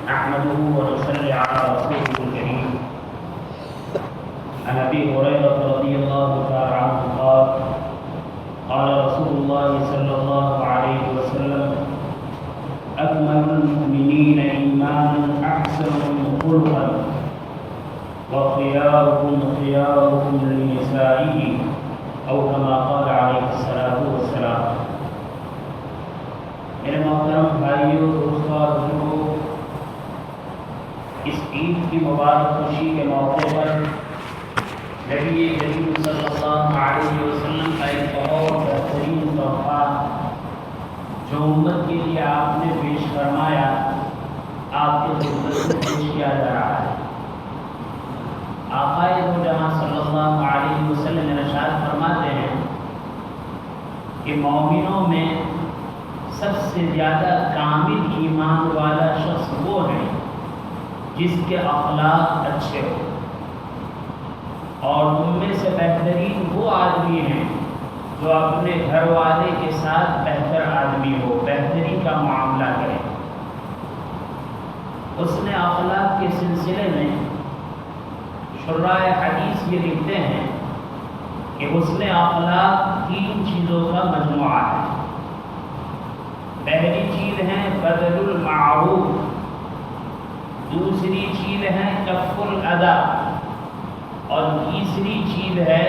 نحمده ونصلي على رسوله الكريم. عن ابي هريره رضي الله تعالى عنه قال قال رسول الله صلى الله عليه وسلم اكمل المؤمنين ايمانا احسنهم خلقا وخيارهم خيارهم لنسائهم او كما قال عليه الصلاه والسلام. میرے محترم بھائیوں، دوستوں اور بزرگوں، اس عید کی مبارک خوشی کے موقع پر نبی کریم صلی اللہ علیہ وسلم کا ایک بہت بہترین تحفہ جو امت کے لیے آپ نے پیش فرمایا، آپ کے خدمت میں پیش کیا جا رہا ہے. آقا دو جہاں صلی اللہ علیہ وسلم ارشاد فرماتے ہیں کہ مومنوں میں سب سے زیادہ کامل ایمان والا شخص وہ ہے جس کے اخلاق اچھے ہو، اور ان میں سے بہترین وہ آدمی ہیں جو اپنے گھر والے کے ساتھ بہتر آدمی ہو، بہتری کا معاملہ کرے. حسن اخلاق کے سلسلے میں شراح حدیث یہ لکھتے ہیں کہ حسن اخلاق 3 چیزوں کا مجموعہ ہے. پہلی چیز ہے بذل المعروف، دوسری چیز ہے کف الاذی، اور تیسری چیز ہے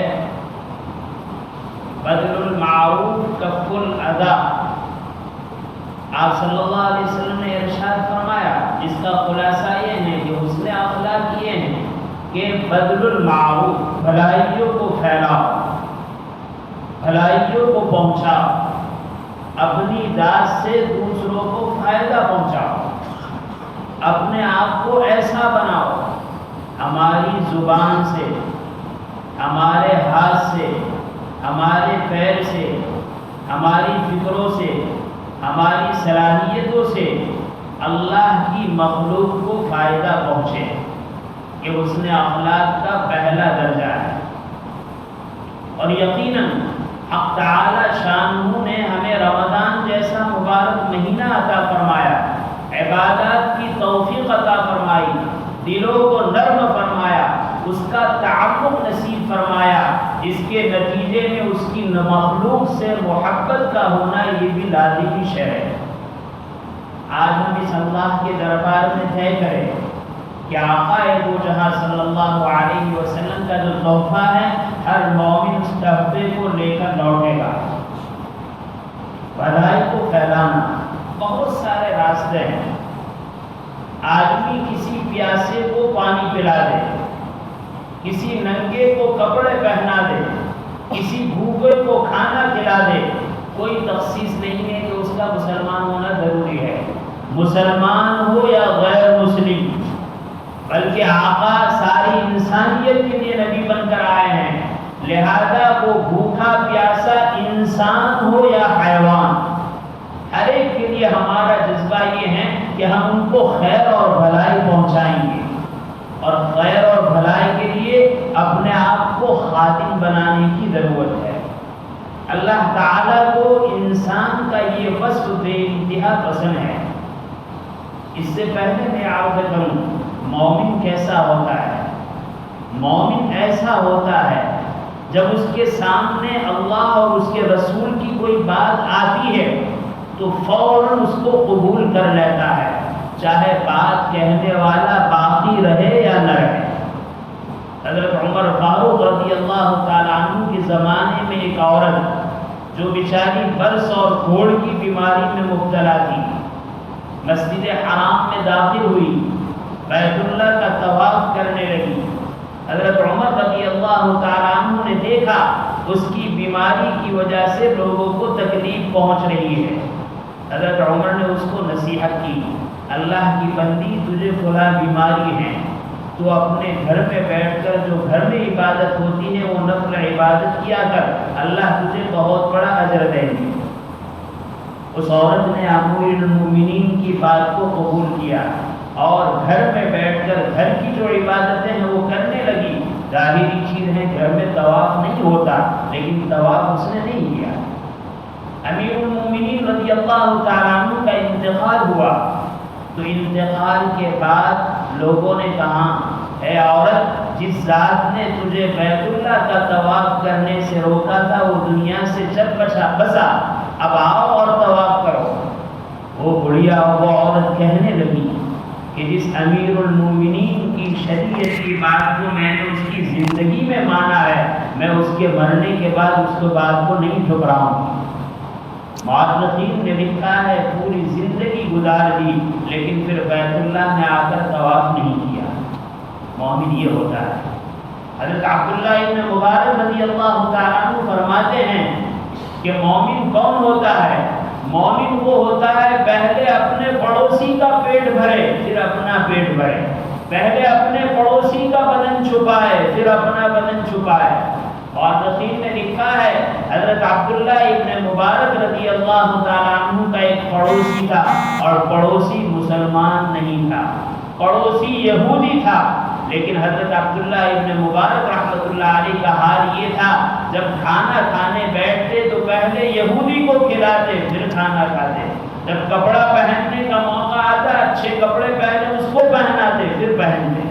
بذل المعروف کف الاذی. آپ صلی اللہ علیہ وسلم نے ارشاد فرمایا، اس کا خلاصہ یہ ہے کہ حسن اخلاق یہ ہے کہ بذل المعروف، بھلائیوں کو پھیلاؤ، بھلائیوں کو پہنچاؤ، اپنی ذات سے دوسروں کو فائدہ پہنچاؤ، اپنے آپ کو ایسا بناؤ ہماری زبان سے، ہمارے ہاتھ سے، ہمارے پیر سے، ہماری فکروں سے، ہماری صلاحیتوں سے اللہ کی مخلوق کو فائدہ پہنچے. یہ حسن اخلاق کا پہلا درجہ ہے. اور یقیناً حق تعالی شانہ نے ہمیں رمضان جیسا مبارک مہینہ عطا فرمایا، عبادات کی توفیق عطا فرمائی، دلوں کو نرم فرمایا، اس کا تعلق نصیب فرمایا. اس کے نتیجے میں اس کی مخلوق سے محبت کا ہونا یہ بھی لازمی شے ہے. آج ہم اس اللہ کے دربار میں طے کریں کہ آقا دو جہاں صلی اللہ علیہ وسلم کا جو تحفہ ہے، ہر مومن اس تحفے کو لے کر لوٹے گا. بھلائی کو پھیلانا بہت سارے راستے ہیں. آدمی کسی پیاسے کو پانی پلا دے، کسی ننگے کو کپڑے پہنا دے، کسی بھوکے کو کھانا کھلا دے. کوئی تخصیص نہیں ہے کہ اس کا مسلمان ہونا ضروری ہے، مسلمان ہو یا غیر مسلم، بلکہ آقا ساری انسانیت کے لیے نبی بن کر آئے ہیں. لہذا وہ بھوکا پیاسا انسان ہو یا حیوان، ہر ایک کے لیے ہمارا جذبہ یہ ہے کہ ہم ان کو خیر اور بھلائی پہنچائیں گے، اور خیر اور بھلائی کے لیے اپنے آپ کو خادم بنانے کی ضرورت ہے. اللہ تعالیٰ کو انسان کا یہ وصف بے انتہا پسند ہے. اس سے پہلے میں عرض کروں مومن کیسا ہوتا ہے. مومن ایسا ہوتا ہے جب اس کے سامنے اللہ اور اس کے رسول کی کوئی بات آتی ہے تو فوراً اس کو قبول کر لیتا ہے، چاہے بات کہنے والا باقی رہے یا نہ رہے. حضرت عمر فاروق رضی اللہ تعالیٰ عنہ کے زمانے میں ایک عورت جو بیچاری برس اور پھوڑ کی بیماری میں مبتلا تھی، مسجد حرام میں داخل ہوئی، بیت اللہ کا طواف کرنے لگی. حضرت عمر رضی اللہ تعالیٰ عنہ نے دیکھا اس کی بیماری کی وجہ سے لوگوں کو تکلیف پہنچ رہی ہے. حضرت عمر نے اس کو نصیحت کی، اللہ کی بندی تجھے فلاں بیماری ہے، تو اپنے گھر میں بیٹھ کر جو گھر میں عبادت ہوتی ہے وہ نفل عبادت کیا کر، اللہ تجھے بہت بڑا اجر دیں گے. اس عورت نے امیر المومنین کی بات کو قبول کیا اور گھر میں بیٹھ کر گھر کی جو عبادتیں ہیں وہ کرنے لگی. ظاہری چیز ہے، گھر میں طواف نہیں ہوتا، لیکن طواف اس نے نہیں کیا. امیر المومنین رضی اللہ تعالیٰ عنہ کا انتقال ہوا. تو انتقال کے بعد لوگوں نے کہا اے عورت، جس ذات نے تجھے بیت اللہ کا طواف کرنے سے روکا تھا وہ دنیا سے چل بسا، اب آؤ اور طواف کرو۔ وہ بڑھیا وہ عورت کہنے لگی کہ جس امیر المومنین کی شریعت کی بات کو میں نے اس کی زندگی میں مانا ہے، میں اس کے مرنے کے بعد اس کو بات کو نہیں ٹھکراؤں۔ مؤرخین نے لکھا ہے پوری زندگی گزار دی لیکن پھر بیت اللہ میں آ کر طواف نہیں کیا۔ مومن یہ ہوتا ہے۔ حضرت عبداللہ ابن مبارک رضی اللہ تعالیٰ عنہ فرماتے ہیں کہ مومن کون ہوتا ہے؟ مومن وہ ہوتا ہے پہلے اپنے پڑوسی کا پیٹ بھرے پھر اپنا پیٹ بھرے، پہلے اپنے پڑوسی کا بدن چھپائے پھر اپنا بدن چھپائے۔ اور نقیب نے لکھا ہے حضرت عبداللہ ابن مبارک رضی اللہ تعالیٰ عنہ کا ایک پڑوسی تھا اور پڑوسی مسلمان نہیں تھا، پڑوسی یہودی تھا، لیکن حضرت عبداللہ ابن مبارک رحمۃ اللہ علیہ کا حال یہ تھا جب کھانا کھانے بیٹھتے تو پہلے یہودی کو کھلاتے پھر کھانا کھاتے، جب کپڑا پہننے کا موقع آتا اچھے کپڑے پہلے اس کو پہناتے پھر پہنتے۔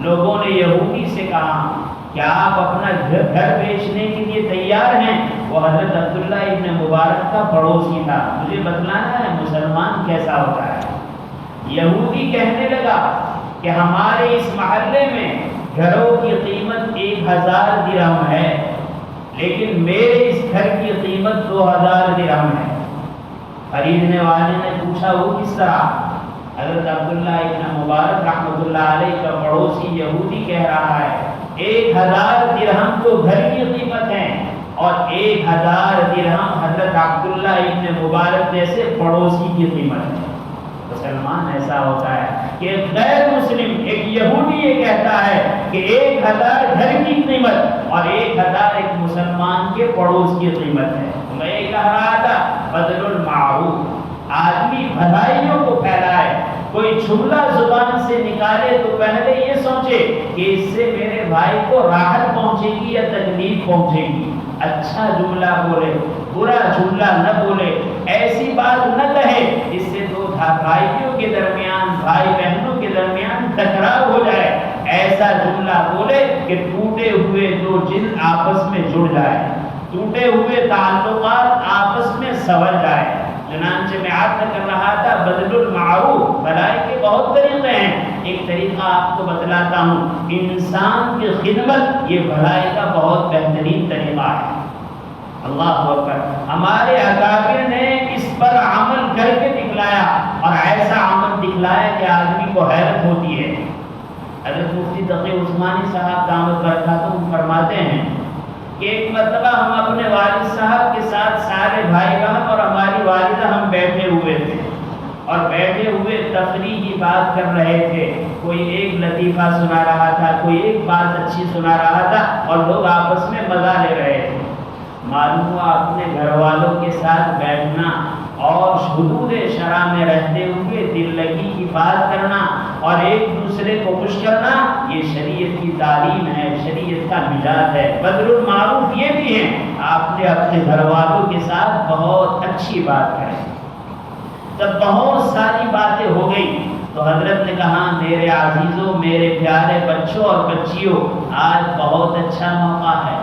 لوگوں نے یہودی سے کہا کیا آپ اپنا گھر بیچنے کے لیے تیار ہیں؟ وہ حضرت عبداللہ ابن مبارک کا پڑوسی تھا، مجھے بتلانا ہے مسلمان کیسا ہوتا ہے۔ یہودی کہنے لگا کہ ہمارے اس محلے میں گھروں کی قیمت 1000 درہم ہے لیکن میرے اس گھر کی قیمت 2000 درہم ہے۔ خریدنے والے نے پوچھا وہ کس طرح؟ حضرت عبداللہ ابن مبارک رحمۃ اللہ علیہ کا پڑوسی یہودی کہہ رہا ہے 1000 درہم تو گھر کی قیمت ہے اور 1000 درہم حضرت عبداللہ ابن مبارک جیسے پڑوسی کی قیمت ہے۔ مسلمان ایسا ہوتا ہے کہ ایک غیر مسلم ایک یہودی یہ کہتا ہے کہ 1000 گھر کی قیمت اور 1000 ایک مسلمان کے پڑوس کی قیمت ہے۔ میں یہ کہہ رہا تھا بدل المعروف، آدمی بھلائیوں کو پھیلائے، کوئی جملہ زبان سے نکالے تو پہلے یہ سوچے کہ اس سے میرے بھائی کو راحت پہنچے گی یا تکلیف پہنچے گی، اچھا جملہ بولے، برا جملہ نہ بولے، ایسی بات نہ کہے جس سے دو بھائیوں کے درمیان بھائی بہنوں کے درمیان ٹکراؤ ہو جائے، ایسا جملہ بولے کہ ٹوٹے ہوئے دو جلد آپس میں جڑ جائے، ٹوٹے ہوئے تعلقات آپس میں سنور جائے۔ چنانچہ میں عرض کر رہا تھا بدل المعروف، بھلائی کے بہت طریقے ہیں، ایک طریقہ آپ کو بتلاتا ہوں، انسان کی خدمت یہ بھلائی کا بہت بہترین طریقہ ہے۔ اللہ اکبر، ہمارے اکابر نے اس پر عمل کر کے دکھلایا اور ایسا عمل دکھلایا کہ آدمی کو حیرت ہوتی ہے۔ حضرت مفتی تقی عثمانی صاحب دامت برکاتہم فرماتے ہیں کہ ایک مرتبہ ہم اپنے والد صاحب کے ساتھ سارے بھائی بہن اور ہماری والدہ ہم بیٹھے ہوئے تھے اور بیٹھے ہوئے تفریحی بات کر رہے تھے، کوئی ایک لطیفہ سنا رہا تھا، کوئی ایک بات اچھی سنا رہا تھا اور لوگ آپس میں مزہ لے رہے تھے۔ معلوم ہوا اپنے گھر والوں کے ساتھ بیٹھنا اور حدود شرع میں رہتے ہوئے دل لگی کی بات کرنا اور ایک دوسرے کو خوش کرنا یہ شریعت کی تعلیم ہے، شریعت کا مزاج ہے۔ بدل المعروف یہ بھی ہے آپ نے اپنے گھر والوں کے ساتھ بہت اچھی بات کریں۔ جب بہت ساری باتیں ہو گئی تو حضرت نے کہا میرے عزیزوں، میرے پیارے بچوں اور بچیوں، آج بہت اچھا موقع ہے،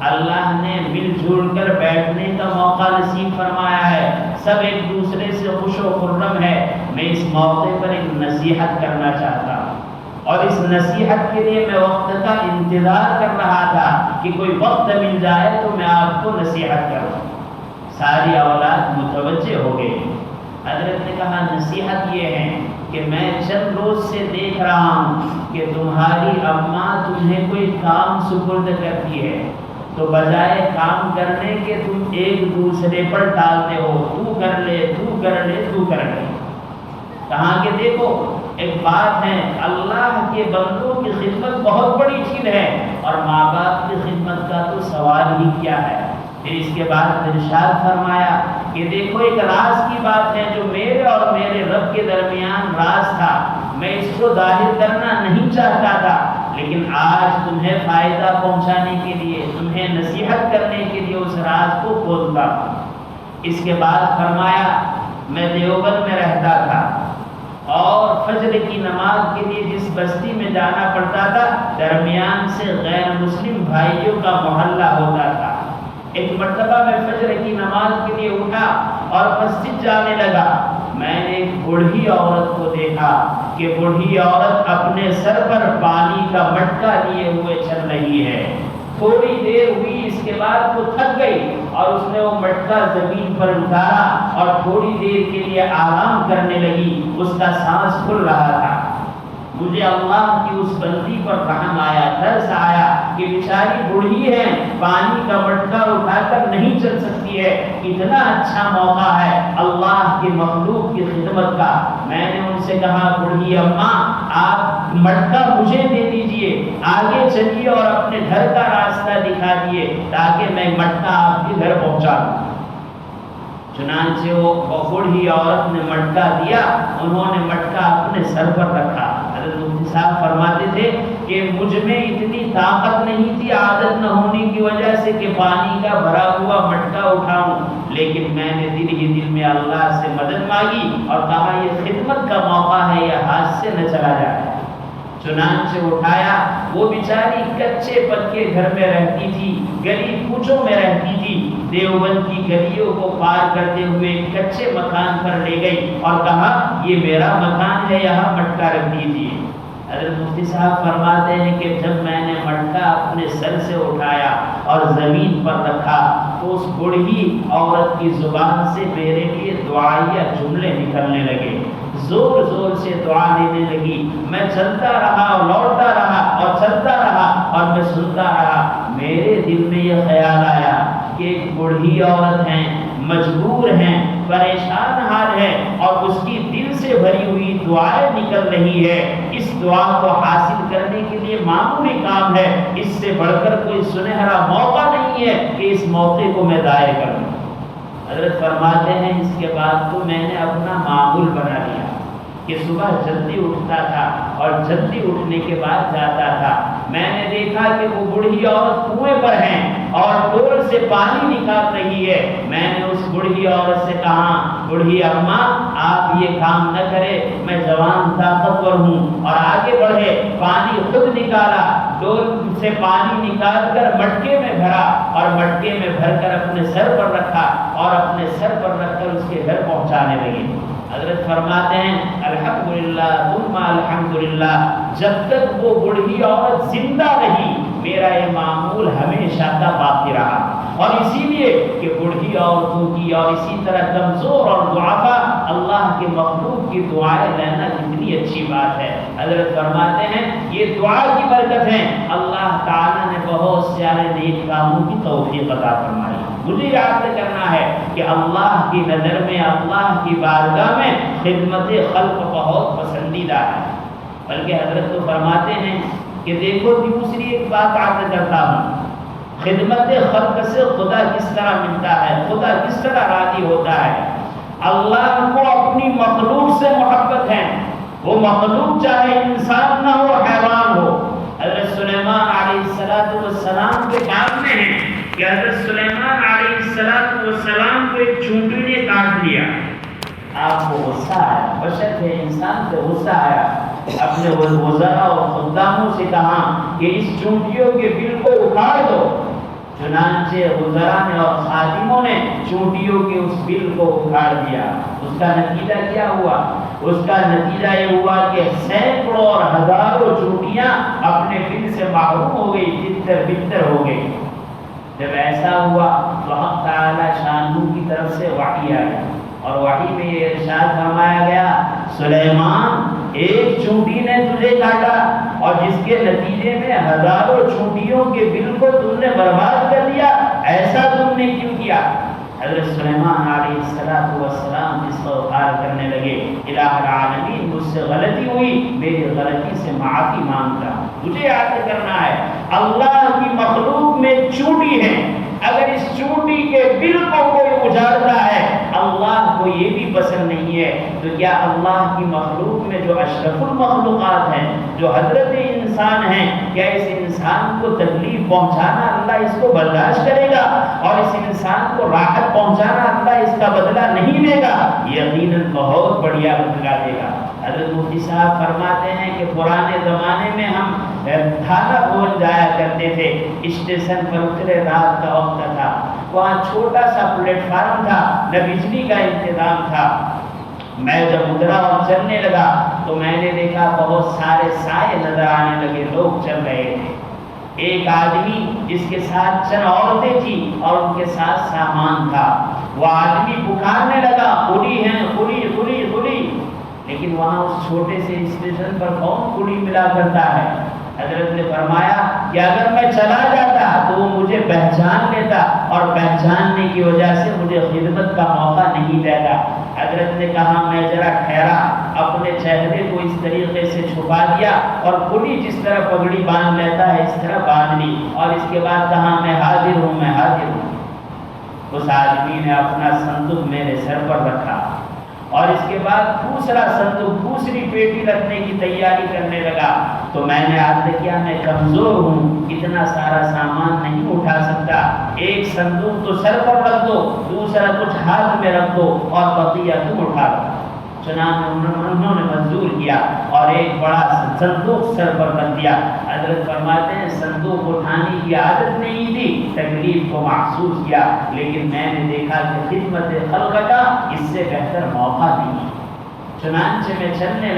اللہ نے مل جل کر بیٹھنے کا موقع نصیب فرمایا ہے، سب ایک دوسرے سے خوش و خرم ہے۔ میں اس موقع پر ایک نصیحت کرنا چاہتا ہوں اور اس نصیحت کے لیے میں وقت کا انتظار کر رہا تھا کہ کوئی وقت مل جائے تو میں آپ کو نصیحت کروں۔ ساری اولاد متوجہ ہو گئی۔ حضرت نے کہا نصیحت یہ ہے کہ میں چند روز سے دیکھ رہا ہوں کہ تمہاری اماں تمہیں کوئی کام سپرد کرتی ہے تو بجائے کام کرنے کے تم ایک دوسرے پر ڈالتے ہو، تو کر لے تو کر لے تو کر لے۔ کہاں کہ دیکھو ایک بات ہے، اللہ کے بندوں کی خدمت بہت بڑی چیز ہے اور ماں باپ کی خدمت کا تو سوال ہی کیا ہے۔ پھر اس کے بعد ارشاد فرمایا کہ دیکھو ایک راز کی بات ہے جو میرے اور میرے رب کے درمیان راز تھا، میں اس کو ظاہر کرنا نہیں چاہتا تھا، لیکن آج تمہیں فائدہ پہنچانے کے لیے، تمہیں نصیحت کرنے کے لیے اس راز کو کھولتا ہوں۔ اس کے بعد فرمایا میں دیوبند میں رہتا تھا فجر کی نماز کے لیے جس بستی میں جانا پڑتا تھا درمیان سے غیر مسلم بھائیوں کا محلہ ہوتا تھا۔ ایک مرتبہ میں فجر کی نماز کے لیے اٹھا اور مسجد جانے لگا۔ میں نے ایک بوڑھی عورت کو دیکھا کہ بوڑھی عورت اپنے سر پر پانی کا مٹکا لیے ہوئے چل رہی ہے۔ تھوڑی دیر ہوئی، اس کے بعد وہ تھک گئی اور اس نے وہ مٹکا زمین پر اتارا اور تھوڑی دیر کے لیے آرام کرنے لگی۔ اس کا سانس کھل رہا تھا۔ مجھے اللہ کی اس بندی پر رحم آیا، ترس آیا کہ بیچاری بوڑھی ہے، پانی کا مٹکا اٹھا کر نہیں چل سکتی ہے، اتنا اچھا موقع ہے اللہ کے مخلوق کی خدمت کا۔ میں نے ان سے کہا بوڑھی اماں آپ مٹکا مجھے دے دیجئے، آگے چلیے اور اپنے گھر کا راستہ دکھا دیے تاکہ میں مٹکا آپ کے گھر پہنچا دوں۔ چنانچہ وہ بوڑھی عورت نے مٹکا دیا، انہوں نے مٹکا اپنے سر پر رکھا۔ حضرت مفتی صاحب فرماتے تھے کہ مجھ میں اتنی طاقت نہیں تھی عادت نہ ہونے کی وجہ سے کہ پانی کا بھرا ہوا مٹکا اٹھاؤں، لیکن میں نے دل ہی دل میں اللہ سے مدد مانگی اور کہا یہ خدمت کا موقع ہے، یہ ہاتھ سے نہ چلا جائے۔ چنانچہ اٹھایا۔ وہ بیچاری کچے پکے گھر میں رہتی تھی، گلی کوچوں میں رہتی تھی۔ دیوبند کی گلیوں کو پار کرتے ہوئے کچے مکان پر لے گئی اور کہا یہ میرا مکان ہے، یہاں مٹکا رکھ دیجیے۔ حضرت مفتی صاحب فرماتے ہیں کہ جب میں نے مٹکا اپنے سر سے اٹھایا اور زمین پر رکھا تو اس بوڑھی عورت کی زبان سے میرے لیے دعائیہ جملے نکلنے لگے، زور زور سے دعا دینے لگی۔ میں چلتا رہا اور لوٹتا رہا اور چلتا رہا اور میں سنتا رہا۔ میرے دل میں یہ خیال آیا کہ ایک بوڑھی عورت ہیں، مجبور ہیں، پریشان حال ہے اور اس کی دل سے بھری ہوئی دعائیں نکل رہی ہے۔ اس دعا کو حاصل کرنے کے لیے معمولی کام ہے، اس سے بڑھ کر کوئی سنہرا موقع نہیں ہے کہ اس موقع کو میں ضائع کروں۔ حضرت فرماتے ہیں اس کے بعد تو میں نے اپنا معمول بنا لیا کہ صبح جلدی اٹھتا تھا اور جلدی اٹھنے کے بعد جاتا تھا۔ میں نے دیکھا کہ وہ بوڑھی عورت کنویں پر ہیں اور ڈول سے پانی نکال رہی ہے۔ میں نے اس بوڑھی عورت سے کہا بوڑھی اماں آپ یہ کام نہ کرے، میں جوان طاقتور ہوں، اور آگے بڑھے۔ پانی خود نکالا، ڈول سے پانی نکال کر مٹکے میں بھرا اور مٹکے میں بھر کر اپنے سر پر رکھا اور اپنے سر پر رکھ کر اس کے گھر پہنچانے لگے۔ حضرت فرماتے ہیں الحمدللہ ثم الحمدللہ، جب تک وہ بوڑھی عورت زندہ رہی میرا یہ معمول ہمیشہ کا باقی رہا۔ اور اسی لیے کہ بوڑھی عورتوں کی اور اسی طرح کمزور اور ضعفاء اللہ کے مخلوق کی دعائیں لینا کتنی اچھی بات ہے۔ حضرت فرماتے ہیں یہ دعا کی برکت ہے، اللہ تعالیٰ نے بہت سارے نیک کاموں کی توفیق عطا فرمائی۔ مجھے یاد کرنا ہے کہ اللہ کی نظر میں، اللہ کی بارگاہ میں خدمت خلق بہت پسندیدہ ہے۔ بلکہ حضرت تو فرماتے ہیں کہ دیکھو دوسری ایک بات عرض کرتا ہوں، خدمت خلق سے خدا کس طرح ملتا ہے، خدا کس طرح راضی ہوتا ہے۔ اللہ کو اپنی مخلوق سے محبت ہے، وہ مخلوق چاہے انسان نہ ہو حیوان ہو۔ حضرت سلیمان علیہ السلام کے کام میں ہے کہ حضرت سلیمان علیہ السلام کو ایک چونٹی نے کاٹ لیا۔ آپ کو غصہ آیا، بشر تھے، انسان سے غصہ آیا، اپنے وزراء اور خداموں سے کہا کہ اس چونٹیوں کے بل کو اکھاڑ دو۔ چنانچہ وزراء نے اور خادموں نے چونٹیوں کے اس بل کو اکھاڑ دیا۔ اس کا نتیجہ کیا ہوا؟ اس کا نتیجہ یہ ہوا کہ سینکڑوں اور ہزاروں چونٹیاں اپنے بل سے محروم ہو گئی، تتر بتر ہو گئی۔ جب ایسا ہوا تو حق تعالی شانہ کی طرف سے وحی آئی اور وحی میں یہ ارشاد فرمایا گیا سلیمان ایک چونٹی نے تجھے کاٹا اور جس کے نتیجے میں ہزاروں چونٹیوں کے بل کو تم نے برباد کر دیا، ایسا تم نے کیوں کیا؟ حضرت سلیمان علیہ السلام استغفار کرنے لگے، الہ العالمین مجھ سے غلطی ہوئی، میری غلطی سے معافی مانگتا ہوں۔ مجھے یاد کرنا ہے اللہ کی مخلوق میں چونٹی ہے، اگر اس چونٹی کے بل کو کوئی اجاڑتا ہے اللہ کو یہ بھی پسند نہیں ہے، تو کیا اللہ کی مخلوق میں جو اشرف المخلوقات ہیں، جو حضرت انسان ہیں، کیا اس انسان کو تکلیف پہنچانا اللہ اس کو برداشت کرے گا اور اس انسان کو راحت پہنچانا اللہ اس کا بدلہ نہیں لے گا؟ یقیناً بہت بڑھیا بدلہ دے گا۔ حضرت مفتی صاحب فرماتے ہیں کہ پرانے زمانے میں ہم دھاگا بھون جایا کرتے تھے، اسٹیشن پر اترے، رات کا وقت تھا، وہاں چھوٹا سا پلیٹ فارم تھا، نہ بجلی کا انتظام تھا۔ میں جب اترا اور چلنے لگا تو میں نے دیکھا بہت سارے سائے نظر آنے لگے، لوگ چل رہے تھے۔ ایک آدمی جس کے ساتھ چند عورتیں تھیں اور ان کے ساتھ سامان تھا، وہ آدمی پکارنے لگا، کھلی ہیں، کھلی کھلی کھلی، لیکن وہاں اس چھوٹے سے اسٹیشن پر کون کھلی ملا کرتا ہے؟ حضرت نے فرمایا کہ اگر میں چلا جاتا تو وہ مجھے پہچان لیتا اور پہچاننے کی وجہ سے مجھے خدمت کا موقع نہیں دیتا۔ حضرت نے کہا میں ذرا ٹھہرا، اپنے چہرے کو اس طریقے سے چھپا دیا اور کھلی جس طرح پگڑی باندھ لیتا ہے اس طرح باندھ لی، اور اس کے بعد کہا میں حاضر ہوں، میں حاضر ہوں۔ اس آدمی نے اپنا صندوق میرے سر پر رکھا اور اس کے بعد دوسرا صندوق، دوسری پیٹی رکھنے کی تیاری کرنے لگا، تو میں نے عرض کیا میں کمزور ہوں، اتنا سارا سامان نہیں اٹھا سکتا، ایک صندوق تو سر پر رکھ دو، دوسرا کچھ ہاتھ میں رکھ دو اور بقیہ تم اٹھا لو۔ چنانچہ انہوں نے منظور کیا اور ایک بڑا صندوق سر پر رکھ دیا۔ حضرت فرماتے ہیں صندوق اٹھانے کی عادت نہیں تھی، تکلیف کو محسوس کیا، لیکن میں نے دیکھا کہ خدمت خلق کا اس سے بہتر موقع نہیں۔ چنانچہ میں چلنے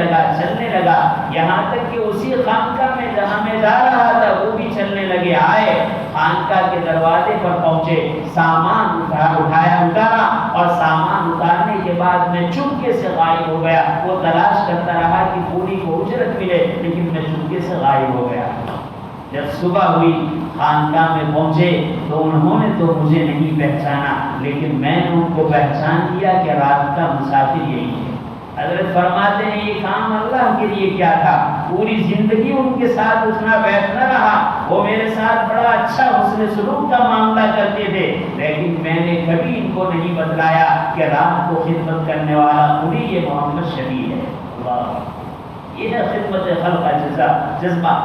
لگا یہاں تک کہ اسی خانقاہ میں جہاں میں جا رہا تھا وہ بھی چلنے لگے، آئے خانقاہ کے دروازے پر پہنچے، سامان اتارا اور سامان اتارنے کے بعد میں چپکے سے غائب ہو گیا۔ وہ تلاش کرتا رہا کہ پوری کو اجرت ملے، لیکن میں چپکے سے غائب ہو گیا۔ جب صبح ہوئی خانقاہ میں پہنچے تو انہوں نے تو مجھے نہیں پہچانا، لیکن میں نے ان کو پہچان لیا کہ رات کا مسافر یہی ہے۔ حضرت فرماتے ہیں یہ کام اللہ کے لیے کیا تھا، پوری زندگی ان کے ساتھ اٹھنا بیٹھنا رہا، وہ میرے ساتھ بڑا اچھا حسن سلوک کا معاملہ کرتے تھے، لیکن میں نے کبھی ان کو نہیں بتلایا کہ رات کو خدمت کرنے والا پوری یہ محمد شفیع ہے۔ اللہ، یہ ہے خدمت خلق کا جذبہ۔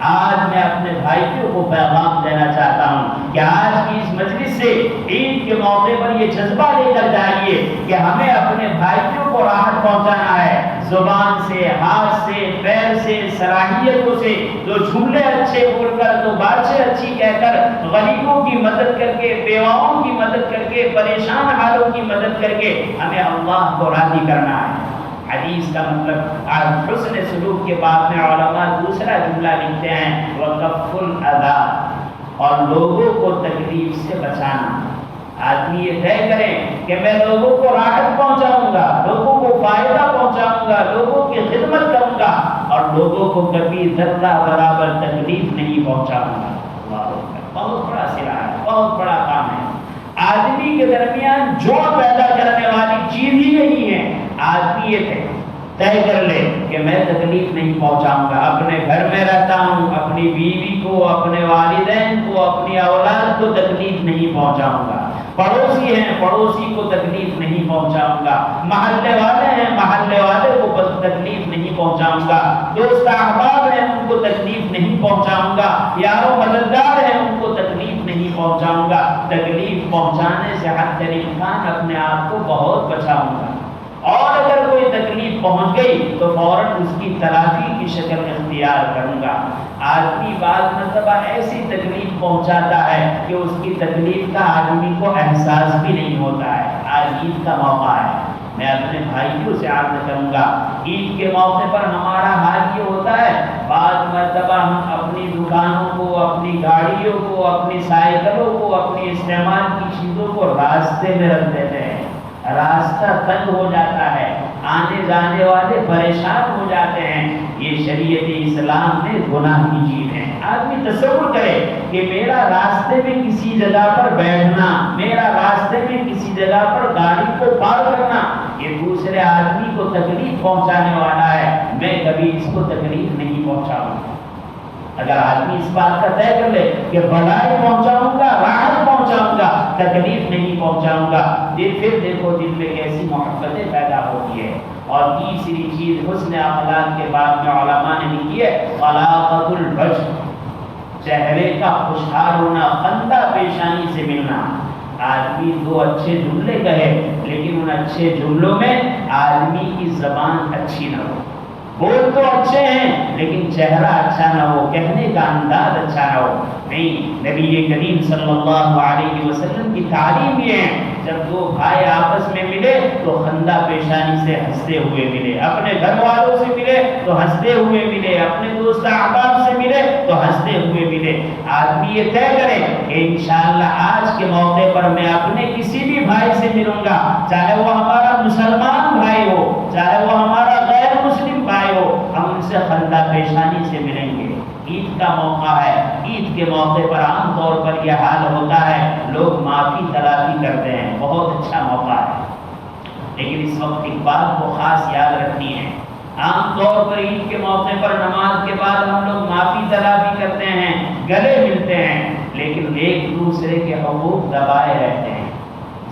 آج میں اپنے بھائیوں کو پیغام دینا چاہتا ہوں کہ آج کی اس مجلس سے عید کے موقع پر یہ جذبہ لے کر جائیے کہ ہمیں اپنے بھائیوں کو راحت پہنچانا ہے، زبان سے، ہاتھ سے، پیر سے، صلاحیتوں سے، تو جملے اچھے بول کر، تو باتیں اچھی کہہ کر، غریبوں کی مدد کر کے، بیواؤں کی مدد کر کے، پریشان حالوں کی مدد کر کے ہمیں اللہ کو راضی کرنا ہے۔ حدیث کا مطلب حسن سلوک کے بعد میں علماء دوسرا جملہ لکھتے ہیں وَكَفُّ الْأَذَى، اور لوگوں کو تکلیف سے بچانا۔ آدمی یہ طے کریں کہ میں لوگوں کو راحت پہنچاؤں گا، لوگوں کو فائدہ پہنچاؤں گا، لوگوں کی خدمت کروں گا اور لوگوں کو کبھی ذرہ برابر تکلیف نہیں پہنچاؤں گا۔ بہت بڑا سلا ہے، بہت بڑا کام ہے۔ آدمی کے درمیان جوڑ پیدا کرنے والی چیز ہی نہیں ہے۔ آدمی یہ طے کر لے کہ میں تکلیف نہیں پہنچاؤں گا، اپنے گھر میں رہتا ہوں، اپنی بیوی کو، اپنے والدین کو، اپنی اولاد کو تکلیف نہیں پہنچاؤں گا، پڑوسی ہیں پڑوسی کو تکلیف نہیں پہنچاؤں گا، محلے والے ہیں محلے والے کو تکلیف نہیں پہنچاؤں گا، دوست احباب ہیں ان کو تکلیف نہیں پہنچاؤں گا، یاروں مددگار ہیں ان کو تکلیف نہیں پہنچاؤں گا۔ تکلیف پہنچانے سے حد امکان اپنے آپ کو بہت بچاؤں گا، اور اگر کوئی تکلیف پہنچ گئی تو فوراً اس کی تلافی کی شکل اختیار کروں گا۔ آدمی بعض مرتبہ ایسی تکلیف پہنچاتا ہے کہ اس کی تکلیف کا آدمی کو احساس بھی نہیں ہوتا ہے۔ آج عید کا موقع ہے، میں اپنے بھائیوں سے عرض کروں گا، عید کے موقع پر ہمارا حال یہ ہوتا ہے، بعض مرتبہ ہم اپنی دکانوں کو، اپنی گاڑیوں کو، اپنی سائیکلوں کو، اپنی استعمال کی چیزوں کو راستے میں رکھ دیتے ہیں، راستہ تنگ ہو جاتا ہے، آنے جانے والے پریشان ہو جاتے ہیں۔ یہ شریعت اسلام میں گناہ کی چیز ہے۔ آدمی تصور کرے کہ میرا راستے میں کسی جگہ پر بیٹھنا، میرا راستے میں کسی جگہ پر گاڑی کو پارک کرنا، یہ دوسرے آدمی کو تکلیف پہنچانے والا ہے، میں کبھی اس کو تکلیف نہیں پہنچاؤں گا۔ اگر آدمی اس بات کا طے کر لے کہ بھلائی پہنچاؤں گا، راحت پہنچاؤں گا، تکلیف نہیں پہنچاؤں گا، پھر دیکھو دل میں کیسی محبتیں پیدا ہوتی ہے۔ اور تیسری چیز حسن اخلاق کے بعد میں علماء نے لکھی ہے طلاقۃ الوجہ، چہرے کا خوشحال ہونا، خندہ پیشانی سے ملنا۔ آدمی دو اچھے جملے کہے لیکن ان اچھے جملوں میں آدمی کی زبان اچھی نہ ہو، بول تو اچھے ہیں لیکن چہرہ اچھا نہ ہو، کہنے کا انداز اچھا نہ ہو. نہیں، نبی کریم صلی اللہ علیہ وسلم کی تعلیم یہ ہے جب دو بھائی آپس میں ملے تو خندہ پیشانی سے ہنستے ہوئے ملے، اپنے گھر والوں سے ملے تو ہنستے ہوئے ملے، اپنے دوست احباب سے ملے تو ہنستے ہوئے ملے. آدمی یہ طے کرے کہ انشاءاللہ آج کے موقع پر میں اپنے کسی بھی بھائی سے ملوں گا، چاہے وہ ہمارا مسلمان بھائی ہو، چاہے وہ ہمارا غیر مسلم بھائی ہو، ہم ان سے خندہ پیشانی سے ملیں گے. عید کا موقع ہے، عید کے موقع پر عام طور پر یہ حال ہوتا ہے، لوگ معافی تلافی کرتے ہیں، بہت اچھا موقع ہے. لیکن اس وقت ایک بات کو خاص یاد رکھنی ہے، عام طور پر عید کے موقع پر نماز کے بعد ہم لوگ معافی تلافی کرتے ہیں، گلے ملتے ہیں، لیکن ایک دوسرے کے حقوق دبائے رہتے ہیں.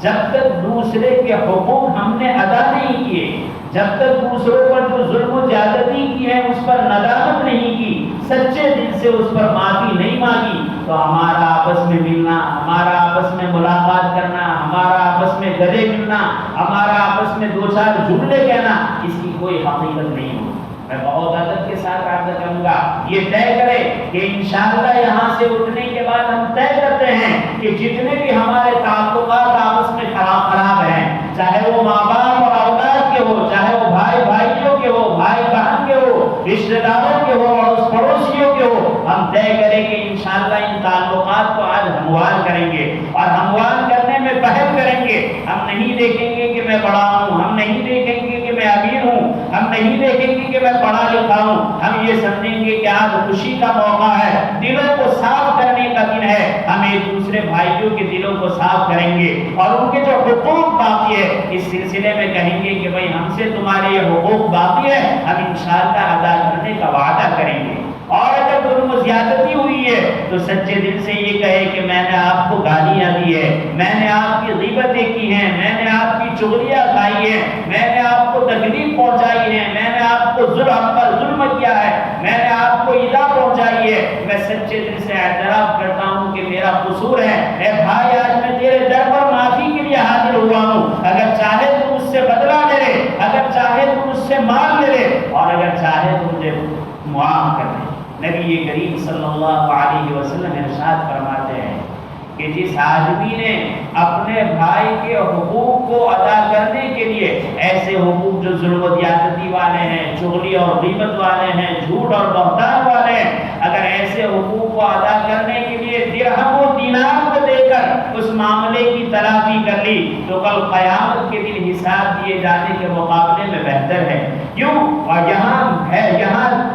جب تک دوسرے کے حقوق ہم نے ادا نہیں کیے، جب تک دوسروں پر جو ظلم و زیادتی کی ہے اس پر ندامت نہیں کی، سچے دل سے اس پر معافی نہیں مانگی، تو ہمارا آپس میں ملنا، ہمارا آپس میں ملاقات کرنا، ہمارا آپس میں گلے ملنا، ہمارا آپس میں دو چار جملے کہنا، اس کی کوئی حقیقت نہیں ہوگی. میں بہت ادب کے ساتھ عرض کروں گا، یہ طے کرے کہ انشاءاللہ یہاں سے اٹھنے کے بعد ہم طے کرتے ہیں کہ جتنے بھی ہمارے تعلقات آپس میں خراب ہیں، چاہے وہ ماں باپ اور اولاد کے ہو، چاہے وہ بھائی بھائیوں کے ہو، بھائی بہن کے ہو، رشتہ داروں کے ہو، اور پڑوسیوں کے ہو، ہم طے کریں کہ انشاءاللہ ان تعلقات کو آج ہموار کریں گے، اور ہموار کرنے میں پہل کریں گے. ہم نہیں دیکھیں گے کہ میں بڑا ہوں، ہم نہیں دیکھیں گے کہ میں امیر ہوں، ہم نہیں دیکھیں گے کہ میں پڑھا لکھا ہوں، ہم یہ سمجھیں گے کہ آج خوشی کا موقع ہے، دلوں کو صاف کرنے کا دن ہے. ہم ایک دوسرے بھائیوں کے دلوں کو صاف کریں گے اور ان کے جو حقوق باقی ہے اس سلسلے میں کہیں گے کہ بھائی ہم سے تمہارے یہ حقوق باقی ہے، ہم انشاءاللہ ادا کرنے کا وعدہ کریں گے. اور اگر ظلم و زیادتی ہوئی ہے تو سچے دل سے یہ کہے کہ میں نے آپ کو گالیاں دی ہے، میں نے آپ کی غیبتیں کی ہیں، میں نے آپ کی چغلیاں کھائی ہیں، میں نے آپ کو تکلیف پہنچائی ہے، میں نے آپ کو ظلم کیا ہے، میں نے آپ کو ایذا پہنچائی ہے، میں سچے دل سے اعتراف کرتا ہوں کہ میرا قصور ہے. اے بھائی، آج میں تیرے در پر معافی کے لیے حاضر ہوا ہوں. اگر چاہے تو مجھ سے بدلہ لے لے، اگر چاہے تو مجھ سے مال لے لے، اور اگر چاہے تو مجھے معاف کر دے. نبی کریم صلی اللہ علیہ وسلم ارشاد فرماتے ہیں کہ جس آدمی نے اپنے بھائی کے حقوق کو ادا کرنے کے لیے، ایسے حقوق جو ظلم و زیادتی والے ہیں، چغلی اور غیبت والے ہیں، جھوٹ اور بہتان والے ہیں، اگر ایسے حقوق کو ادا کرنے کے لیے درہم و دینار کو دے کر اس معاملے کی تلافی کر لی تو کل قیامت کے دن حساب دیے جانے کے مقابلے میں بہتر ہے. کیوں؟ اور یہاں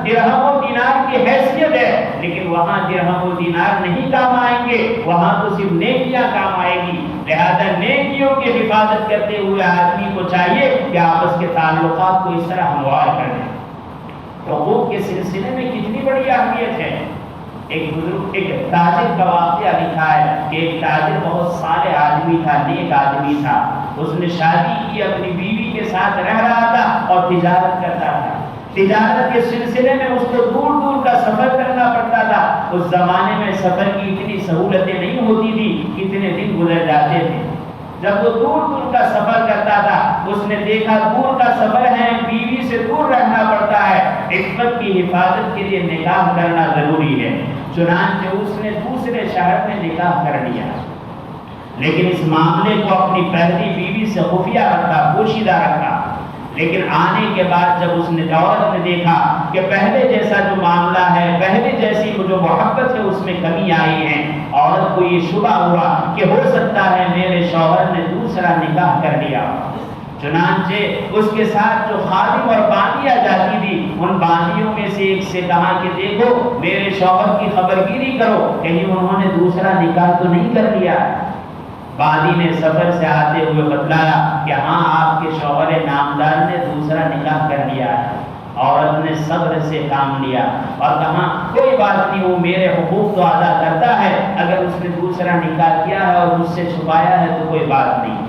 درہم و دینار کی حیثیت ہے، لیکن وہاں درہم و دینار نہیں کام آئیں گے، وہاں تو صرف نیکیاں کام آئے گی. لہذا نیکیوں کی حفاظت کرتے ہوئے آدمی کو چاہیے کہ آپس کے تعلقات کو اس طرح ہموار کر دیں. حقوق کے سلسلے میں کتنی بڑی اہمیت ہے. ایک تاجر کا واقعہ لکھا ہے کہ ایک تاجر بہت صالح آدمی تھا، نیک آدمی تھا. اس نے شادی کی، اپنی بیوی کے ساتھ رہ رہا تھا اور تجارت کرتا تھا. تجارت کے سلسلے میں اس کو دور دور کا سفر کرنا پڑتا تھا. اس زمانے میں سفر کی اتنی سہولتیں نہیں ہوتی تھی، کتنے دن گزر جاتے تھے. جب وہ دور دور کا سفر کرتا تھا، اس نے دیکھا دور کا سفر ہے، بیوی سے دور رہنا پڑتا ہے، عفت کی حفاظت کے لیے نکاح کرنا ضروری ہے. چنانچہ اس نے دوسرے شہر میں نکاح کر لیا، لیکن اس معاملے کو اپنی پہلی بیوی سے خفیہ رکھا، پوشیدہ رکھا. لیکن آنے کے بعد جب اس نے عورت نے دیکھا کہ پہلے جیسا جو معاملہ ہے، پہلے جیسی جو محبت ہے اس میں کمی آئی ہے، عورت کو یہ شبہ ہوا کہ ہو سکتا ہے میرے شوہر نے دوسرا نکاح کر لیا. چنانچہ اس کے ساتھ جو خادم اور باندیاں جاتی تھی، ان باندیوں میں سے ایک سے کہا کہ دیکھو میرے شوہر کی خبرگیری کرو، کہیں انہوں نے دوسرا نکاح تو نہیں کر لیا. باندی نے سفر سے آتے ہوئے بتلایا کہ ہاں آپ کے شوہر نامدار نے دوسرا نکاح کر لیا ہے. عورت نے صبر سے کام لیا اور کہا کوئی بات نہیں، وہ میرے حقوق تو ادا کرتا ہے، اگر اس نے دوسرا نکاح کیا ہے اور مجھ سے چھپایا ہے تو کوئی بات نہیں.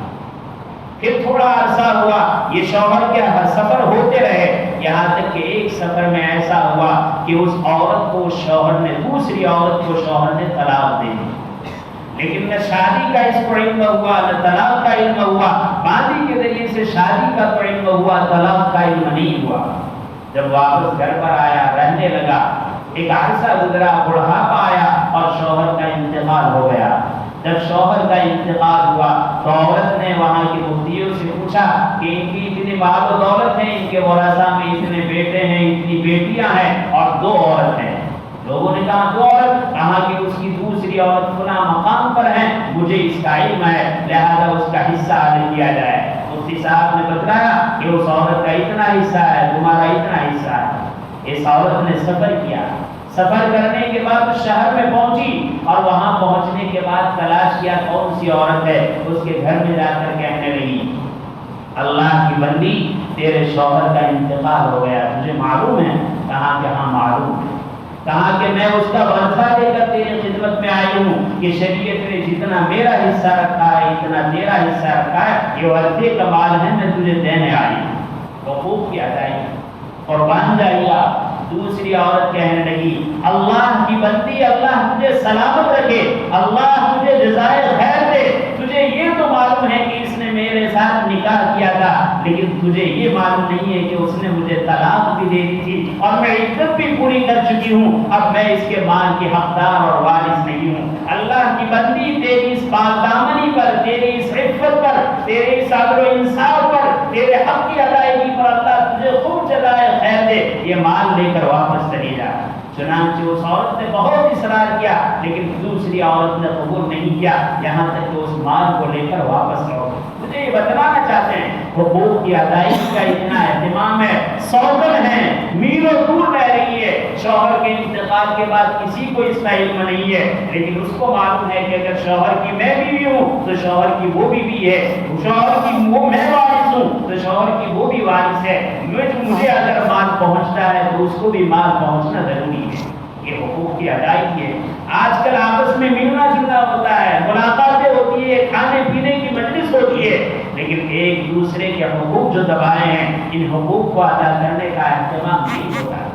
پھر تھوڑا عرصہ ہوا، یہ شوہر کے سفر ہوتے رہے، یہاں تک کہ ایک سفر میں ایسا ہوا کہ اس عورت کو شوہر نے، دوسری عورت کو شوہر نے طلاق دے دی. لیکن نہ شادی کا اس کو علم ہوا، نہ طلاق کا علم ہوا. باندی کے ذریعے سے شادی کا تو علم ہوا، طلاق کا علم نہیں ہوا. جب واپس گھر پر آیا، رہنے لگا، ایک عرصہ گزرا، بڑھاپا آیا اور شوہر کا انتقال ہو گیا۔ جب شوہر کا انتقال ہوا تو عورت نے وہاں کی مفتیوں سے پوچھا کہ ان کی اتنی مال و دولت ہے، ان کے ورثہ میں اتنے بیٹے ہیں، اتنی بیٹیاں ہیں اور 2 عورت ہیں۔ لوگوں نے کہا 2 عورت، کہا کہ اس کی دوسری عورت فلاں مقام پر ہے، مجھے اس کا علم ہے، لہذا اس کا حصہ ادا کیا جائے۔ مفتی صاحب نے بتایا کہ اس عورت کا اتنا حصہ ہے، تمہارا اتنا حصہ ہے۔ اس عورت نے سفر کیا، سفر کرنے کے بعد اس شہر میں پہنچی اور وہاں پہنچنے کے بعد تلاش کیا کون سی عورت ہے، اس کے گھر میں جا کر کہنے لگی اللہ کی بندی تیرے شوہر کا انتقال ہو گیا، تجھے معلوم ہے؟ کہا کہ ہاں معلوم ہے۔ کہا کہ میں اس کا ورثہ لے کر تیری خدمت میں آئی ہوں کہ شریعت نے جتنا میرا حصہ رکھا ہے اتنا تیرا حصہ رکھا ہے، یہ ورثے کا مال ہے، میں تجھے دینے آئی ہوں، حقوق کی ادائیگی قربان جائیے۔ دوسری عورت کہنے لگی اللہ کی بندی اللہ تجھے سلامت رکھے، اللہ تجھے جزائے خیر دے، تجھے یہ تو معلوم ہے کہ اس نے میرے ساتھ نکاح کیا تھا، لیکن تجھے یہ معلوم نہیں ہے کہ اس نے مجھے طلاق بھی دے دی تھی اور میں عدت بھی پوری کر چکی ہوں، اب میں اس کے مال کی حقدار اور وارث نہیں ہوں۔ اللہ کی بندی تیری اس پاک دامنی پر، تیری اس عفت پر، تیرے اس عدل و انصاف پر، تیرے حق کی ادائیگی پر اللہ تجھے خوب جزائے خیر دے، یہ مال لے کر واپس چلی جا۔ چنانچہ اس عورت نے بہت اصرار کیا لیکن دوسری عورت نے قبول نہیں کیا، یہاں تک کہ اس مال کو لے کر واپس لوٹی۔ مجھے یہ بتلانا چاہتے ہیں حقوق کی ادائیگی کا اتنا اہتمام ہے، سوگن ہے، میلوں دور رہ رہی ہے، شوہر کے انتقال کے بعد کسی کو اس کا علم نہیں ہے، لیکن اس کو معلوم ہے کہ اگر شوہر کی میں بیوی ہوں تو شوہر کی وہ بیوی ہے، شوہر کی وہ میں وارث ہوں تو شوہر کی وہ بھی وارث ہے، مجھے اگر مال پہنچتا ہے تو اس کو بھی مال پہنچنا ضروری ہے۔ یہ حقوق کی ادائیگی ہے۔ آج کل آپس میں ملنا جلنا ہوتا ہے، ملاقاتیں ہوتی ہے، کھانے پینے کی مجلس ہوتی ہے، لیکن ایک دوسرے کے حقوق جو دبائے ہیں ان حقوق کو ادا کرنے کا اہتمام نہیں ہوتا۔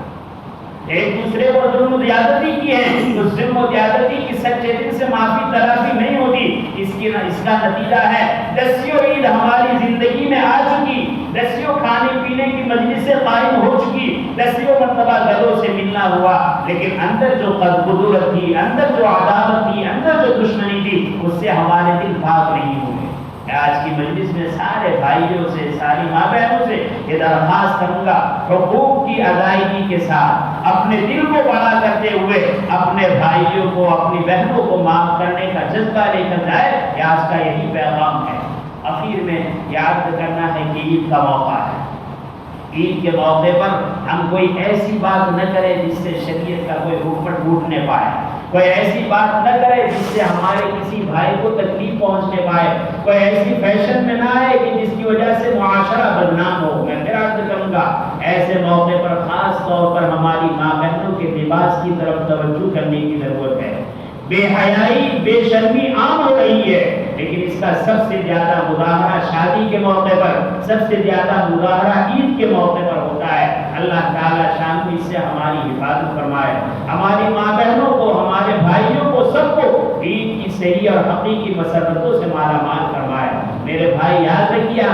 ایک دوسرے پر ظلم و زیادتی کی ہے تو ظلم و زیادتی کی سچے دل سے معافی تلافی نہیں ہوتی، اس کا نتیجہ ہے دسیوں عید ہماری زندگی میں آ چکی، دسیوں کھانے پینے کی مجلسیں قائم ہو چکی، دسیوں مرتبہ گھروں سے ملنا ہوا، لیکن اندر جو قدرت تھی، اندر جو عداوت تھی، اندر جو دشمنی تھی، اس سے ہمارے دل پاک نہیں ہوئے۔ آج کی مجلس میں سارے بھائیوں سے، ساری ماں بہنوں سے یہ درخواست کروں گا حقوق کی ادائیگی کے ساتھ اپنے دل کو بڑا کرتے ہوئے اپنے بھائیوں کو، اپنی بہنوں کو معاف کرنے کا جذبہ لے کر جائے، یہ آج کا یہی پیغام ہے۔ اخیر میں یاد کرنا ہے کہ عید کا موقع ہے، عید کے موقع پر ہم کوئی ایسی بات نہ کریں جس سے شریعت کا کوئی حکم ٹوٹ نہ پائے، کوئی ایسی بات نہ کرے جس سے ہمارے کسی بھائی کو تکلیف پہنچنے پائے، کوئی ایسی فیشن میں نہ آئے کہ جس کی وجہ سے معاشرہ بدنام ہو۔ میں پھر عرض کروں گا ایسے موقع پر خاص طور پر ہماری ماں بہنوں کے لباس کی طرف توجہ کرنے کی ضرورت ہے۔ بے حیائی، بے شرمی عام ہو رہی ہے، لیکن اس کا سب سے زیادہ مظاہرہ شادی کے موقع پر، سب سے زیادہ مظاہرہ عید کے موقع پر ہوتا ہے۔ اللہ تعالیٰ شان اس سے ہماری حفاظت فرمائے، ہماری ماں بہنوں کو، ہمارے بھائیوں کو، سب کو عید کی صحیح اور حقیقی مسرتوں سے مالا مال فرمائے۔ میرے بھائی یاد رکھیے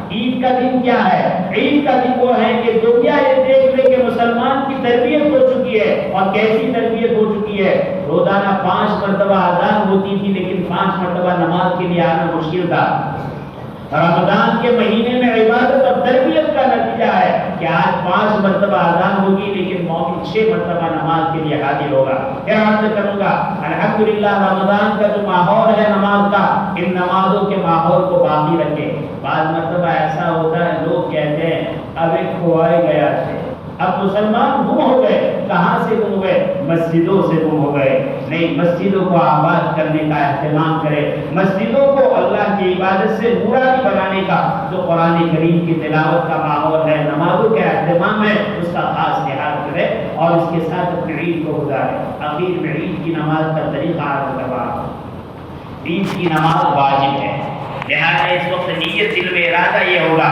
عید کا دن کیا ہے؟ عید کا دن وہ ہے کہ دنیا یہ دیکھ لے کہ مسلمان کی تربیت ہو چکی ہے، اور کیسی تربیت ہو چکی ہے، روزانہ 5 مرتبہ اذان ہوتی تھی لیکن 5 مرتبہ نماز کے لیے آنا مشکل تھا۔ رمضان کے مہینے میں عبادت اور تربیت کا نتیجہ ہے کہ آج 5 مرتبہ اذان ہوگی لیکن مومن 6 مرتبہ نماز کے لیے حاضر ہوگا۔ کیا عرض کروں گا الحمدللہ رمضان کا جو ماحول ہے نماز کا، ان نمازوں کے ماحول کو باقی رکھے۔ بعض مرتبہ ایسا ہوتا ہے لوگ کہتے ہیں اب ایک کھوائے گیا تھے، اب مسلمان گم ہو گئے۔ کہاں سے گم ہوئے؟ مسجدوں سے گم ہو گئے۔ نہیں، مسجدوں کو آباد کرنے کا اہتمام کرے، مسجدوں کو اللہ کی عبادت سے نورانی بنانے کا، جو قرآن کریم کی تلاوت کا ماحول ہے، نمازوں کا اہتمام ہے، اس کا خاص لحاظ کرے اور اس کے ساتھ اپنی عید کو گزارے۔ آخر میں عید کی نماز کا طریقہ عرض کروا۔ عید کی نماز واجب ہے، لہٰذا اس وقت نیت دل میں ارادہ یہ ہوگا